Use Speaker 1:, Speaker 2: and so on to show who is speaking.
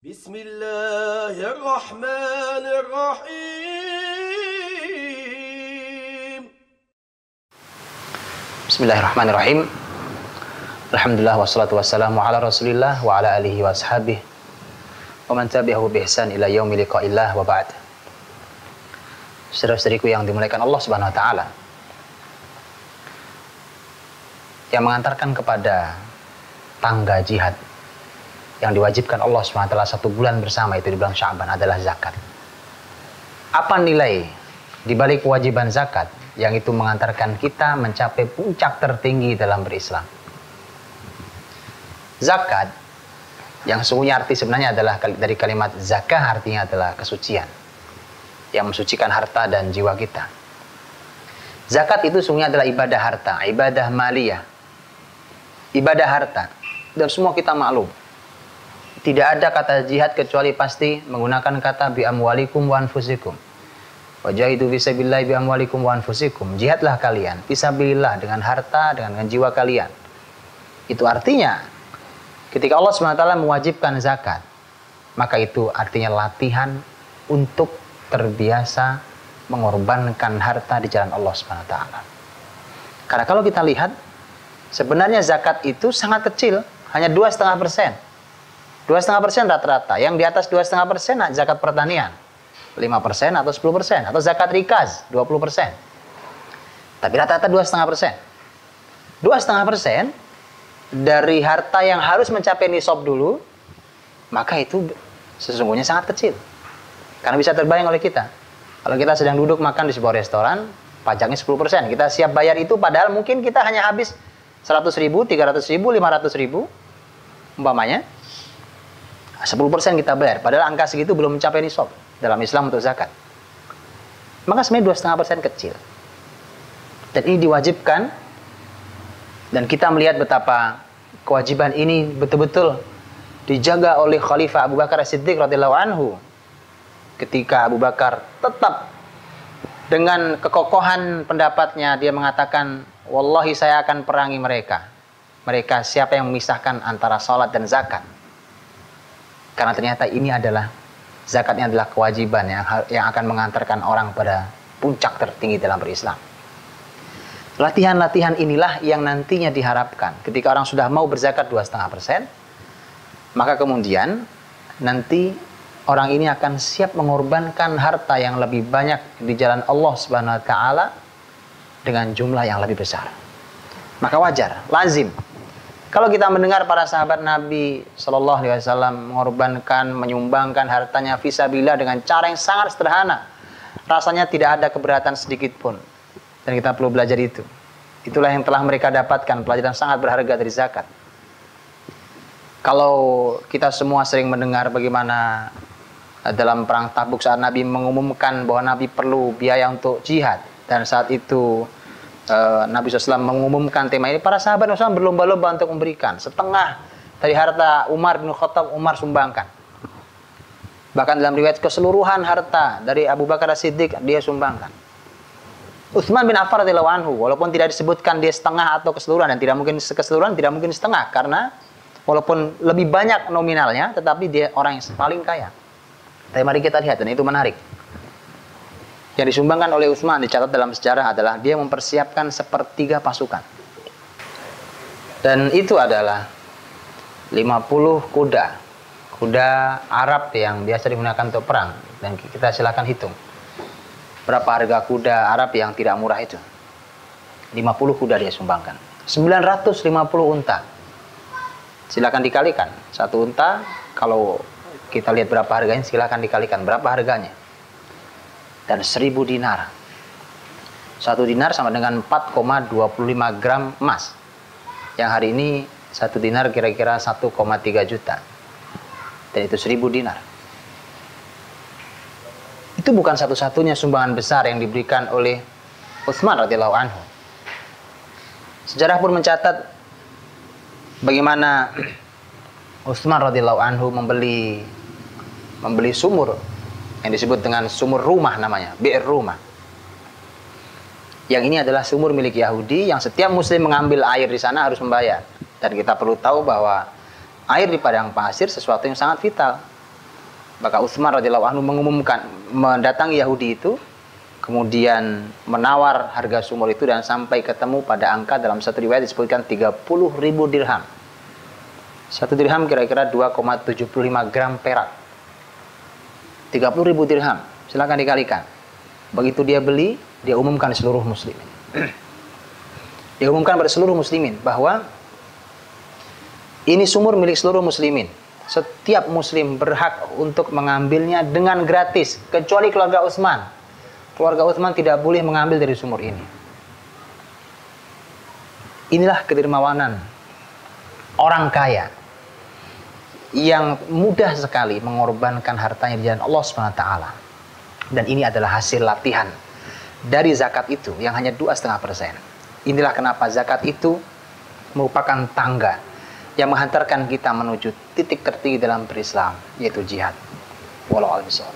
Speaker 1: Bismillahirrahmanirrahim.
Speaker 2: Bismillahirrahmanirrahim. Alhamdulillah wassalatu wassalamu ala Rasulillah wa ala alihi wa ashabihi wa man tabi'ahu bi ihsan ila yaumil liqa'illah wa ba'd. Saudara-saudariku yang dimuliakan Allah Subhanahu wa taala, yang mengantarkan kepada tangga jihad yang diwajibkan Allah Subhanahu wa taala satu bulan bersama, itu di bulan Sya'ban, adalah zakat. Apa nilai di balik kewajiban zakat yang itu mengantarkan kita mencapai puncak tertinggi dalam berislam? Zakat yang sesungguhnya arti sebenarnya adalah dari kalimat zakah, artinya adalah kesucian, yang mensucikan harta dan jiwa kita. Zakat itu sesungguhnya adalah ibadah harta, ibadah maliyah, ibadah harta. Dan semua kita maklum, tidak ada kata jihad kecuali pasti menggunakan kata bi amwalikum wa anfusikum. Wajahidu fisabilillah bi amwalikum wa anfusikum. Jihadlah kalian fisabilillah dengan harta, dengan jiwa kalian. Itu artinya ketika Allah SWT mewajibkan zakat, maka itu artinya latihan untuk terbiasa mengorbankan harta di jalan Allah SWT. Karena kalau kita lihat, sebenarnya zakat itu sangat kecil, hanya 2,5%. 2,5% rata-rata. Yang di atas 2,5% zakat pertanian, 5% atau 10%, atau zakat rikaz 20%. Tapi rata-rata 2,5%. 2,5% dari harta yang harus mencapai nisab dulu, maka itu sesungguhnya sangat kecil. Karena bisa terbayang oleh kita, kalau kita sedang duduk makan di sebuah restoran, pajaknya 10%. Kita siap bayar itu, padahal mungkin kita hanya habis 100.000, 300.000, 500.000, umpamanya 10% kita bayar, padahal angka segitu belum mencapai nisab dalam Islam untuk zakat. Maka sebenarnya 2,5% kecil. Dan ini diwajibkan, dan kita melihat betapa kewajiban ini betul-betul dijaga oleh Khalifah Abu Bakar As-Siddiq radhiyallahu anhu. Ketika Abu Bakar tetap dengan kekokohan pendapatnya, dia mengatakan, wallahi saya akan perangi mereka. Mereka siapa yang memisahkan antara salat dan zakat. Karena ternyata ini adalah, zakatnya adalah kewajiban yang akan mengantarkan orang pada puncak tertinggi dalam berislam. Latihan-latihan inilah yang nantinya diharapkan ketika orang sudah mau berzakat 2,5%, maka kemudian nanti orang ini akan siap mengorbankan harta yang lebih banyak di jalan Allah Subhanahu wa taala dengan jumlah yang lebih besar. Maka wajar, lazim, kalau kita mendengar para sahabat Nabi Shallallahu Alaihi Wasallam mengorbankan, menyumbangkan hartanya fisabilillah dengan cara yang sangat sederhana, rasanya tidak ada keberatan sedikit pun. Dan kita perlu belajar itu. Itulah yang telah mereka dapatkan, pelajaran sangat berharga dari zakat. Kalau kita semua sering mendengar bagaimana dalam perang Tabuk saat Nabi mengumumkan bahwa Nabi perlu biaya untuk jihad, dan saat itu Nabi SAW mengumumkan tema ini, para sahabat SAW berlomba-lomba untuk memberikan setengah dari harta Umar bin Khattab, Umar sumbangkan. Bahkan dalam riwayat keseluruhan harta dari Abu Bakar As-Siddiq dia sumbangkan. Utsman bin Affan radhiyallahu anhu, walaupun tidak disebutkan dia setengah atau keseluruhan, dan tidak mungkin keseluruhan, tidak mungkin setengah, karena walaupun lebih banyak nominalnya, tetapi dia orang yang paling kaya. Tapi mari kita lihat, dan itu menarik. Yang disumbangkan oleh Utsman dicatat dalam sejarah adalah dia mempersiapkan 1/3 pasukan. Dan itu adalah 50 kuda. Kuda Arab yang biasa digunakan untuk perang. Dan kita silakan hitung berapa harga kuda Arab yang tidak murah itu. 50 kuda dia sumbangkan. 950 unta. Silakan dikalikan. Satu unta, kalau kita lihat berapa harganya, silakan dikalikan berapa harganya. Dan 1.000 dinar. 1 dinar sama dengan 4,25 gram emas. Yang hari ini 1 dinar kira-kira 1,3 juta. Dan itu 1.000 dinar. Itu bukan satu-satunya sumbangan besar yang diberikan oleh Utsman radhiyallahu anhu. Sejarah pun mencatat bagaimana Utsman radhiyallahu anhu membeli sumur yang disebut dengan sumur rumah, namanya Bi'r Rumah. Yang ini adalah sumur milik Yahudi yang setiap muslim mengambil air di sana harus membayar. Dan kita perlu tahu bahwa air di padang pasir sesuatu yang sangat vital. Maka Utsman radhiyallahu anhu mengumumkan, mendatangi Yahudi itu, kemudian menawar harga sumur itu dan sampai ketemu pada angka dalam satu riwayat disebutkan 30.000 dirham. Satu dirham kira-kira 2,75 gram perak. 30.000 dirham. Silakan dikalikan. Begitu dia beli, dia umumkan seluruh muslimin. Dia umumkan pada seluruh muslimin bahwa ini sumur milik seluruh muslimin. Setiap muslim berhak untuk mengambilnya dengan gratis, kecuali keluarga Utsman. Keluarga Utsman tidak boleh mengambil dari sumur ini. Inilah kedermawanan orang kaya yang mudah sekali mengorbankan hartanya di jalan Allah SWT. Dan ini adalah hasil latihan dari zakat itu yang hanya 2,5%. Inilah kenapa zakat itu merupakan tangga yang menghantarkan kita menuju titik tertinggi dalam berislam, yaitu jihad. Wallahu a'lam bishawab.